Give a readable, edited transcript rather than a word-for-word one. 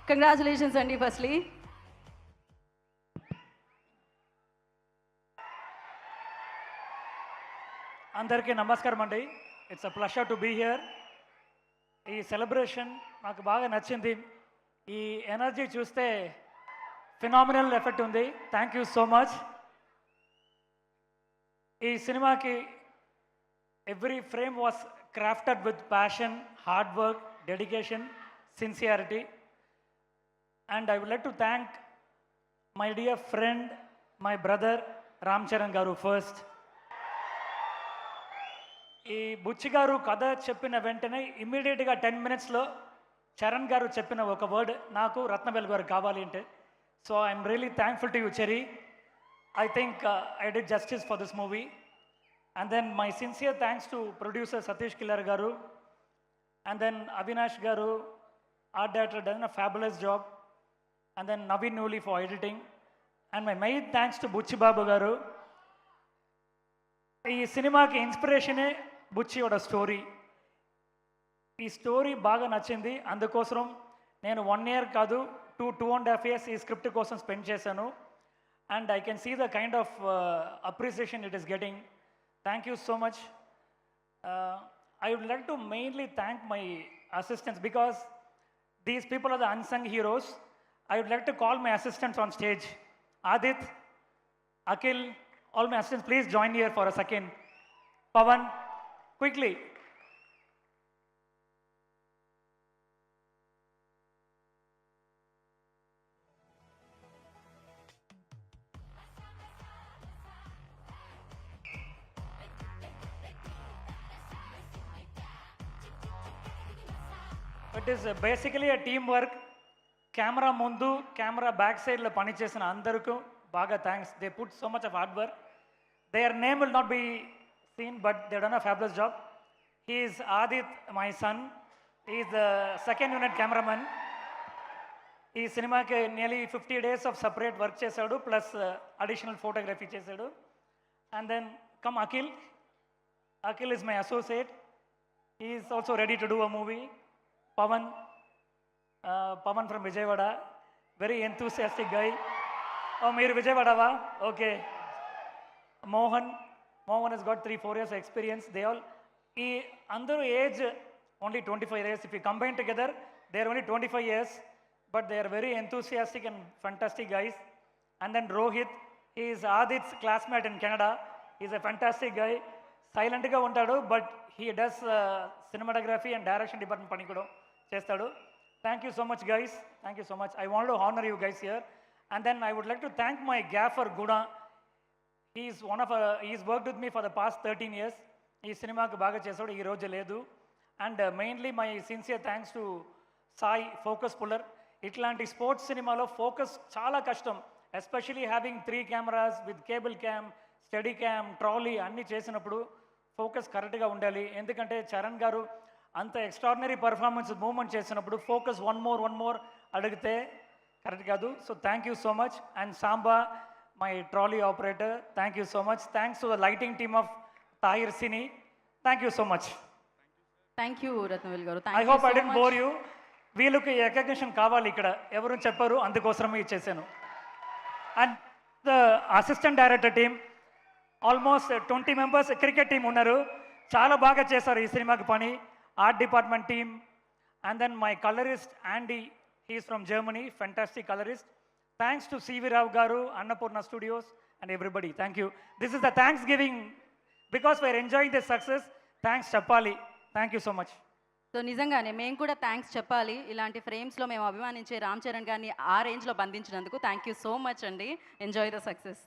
Congratulations అండి firstly. అందరికీ నమస్కారం అండి. It's a pleasure to be here. ఈ సెలబ్రేషన్ నాకు బాగా నచ్చింది. ఈ ఎనర్జీ చూస్తే ఫినామినల్ ఎఫెక్ట్ ఉంది. Thank you so much. ఈ సినిమాకి every frame was crafted with passion, hard work, dedication, sincerity. And I would like to thank my dear friend, my brother Ram Charan garu first. ఈ బుచ్చి గారు కథ చెప్పిన వెంటనే ఇమ్మీడియట్గా 10 minutesలో చరణ్ గారు చెప్పిన ఒక వర్డ్, నాకు రత్నవేల్ గారు కావాలి అంటే. So I'm really thankful to you Cherry. I think I did justice for this movie. And then my sincere thanks to producer Satish Killaru garu, and then Avinash garu, art director, done a fabulous job. And then Naveen Nooli for editing. And my main thanks to Buchi Babu garu. ఈ సినిమాకి ఇన్స్పిరేషనే బుచ్చియోட story. ఈ story బాగా నచ్చింది. అందుకోసం నేను 1 year కాదు 2.5 years ఈ script కోసం స్పెండ్ చేశాను. And I can see the kind of appreciation it is getting. Thank you so much. I would like to mainly thank my assistants because these people are the unsung heroes. I would like to call my assistants on stage. Adit, Akhil, all my assistants, please join here for a second. Pawan, quickly. It is basically a teamwork. Camera ముందు, camera back సైడ్లో పనిచేసిన అందరికీ బాగా thanks. They put so much of hard work. There name will not be seen but they done a fabulous job. He is Adith, my son. He is the second unit cameraman. ఈ సినిమాకి nearly 50 days of separate work చేశాడు, plus additional photography చేశాడు. And then come Akhil. Akhil is my associate. He is also ready to do a movie. Pavan from Vijayawada, very enthusiastic guy. Oh, మీరు విజయవాడవా? Okay. Mohan has got 3-4 years experience. They all, ఈ అందరూ age only 25 years. If you combine together, they are only 25 years, but they are very enthusiastic and fantastic guys. And then Rohit, he is Adit's classmate in Canada. He is a fantastic guy. సైలెంట్గా ఉంటాడు, but he does cinematography and direction department పని కూడా చేస్తాడు. Thank you so much, guys. Thank you so much. I want to honor you guys here. And then I would like to thank my gaffer, Guna. He's worked with me for the past 13 years. ఈ సినిమాకి బాగా చేశాడు, ఈ రోజు లేదు. And mainly my sincere thanks to Sai, focus puller. ఇట్లాంటి sports సినిమాలో focus చాలా కష్టం, especially having 3 cameras with cable cam, study cam, trolley అన్నీ చేసినప్పుడు ఫోకస్ కరెక్ట్గా ఉండాలి. ఎందుకంటే చరణ్ గారు అంత ఎక్స్ట్రాడినరీ పర్ఫార్మెన్స్ మూవ్మెంట్ చేసినప్పుడు ఫోకస్ వన్ మోర్ అడిగితే కరెక్ట్ కాదు. So thank you so much. And Samba, my trolley operator, thank you so much. Thanks to the lighting team of Tahir cine. Thank you so much. Thank you Rathnavel గారు. I hope I didn't bore you. వీళ్ళకి recognition కావాలి, ఇక్కడ ఎవరు చెప్పారు, అందుకోసమే ఇచ్చేసాను. And the assistant director team, almost 20 members cricket team ఉన్నారు, చాలా బాగా చేశారు ఈ సినిమాకి పని. Art department team. And then my colourist Andy, he is from Germany, fantastic colorist. Thanks to CV Rao garu, Annapurna Studios and everybody. Thank you. This is the Thanksgiving because we are enjoying this success. Thanks Chappali. Thank you so much. So నిజంగానే మేము కూడా thanks చెప్పాలి. ఇలాంటి ఫ్రేమ్స్లో మేము అభిమానించే రామ్ చరణ్ గారిని ఆ రేంజ్లో బంధించినందుకు థ్యాంక్ యూ సో మచ్ అండి. Enjoy the success.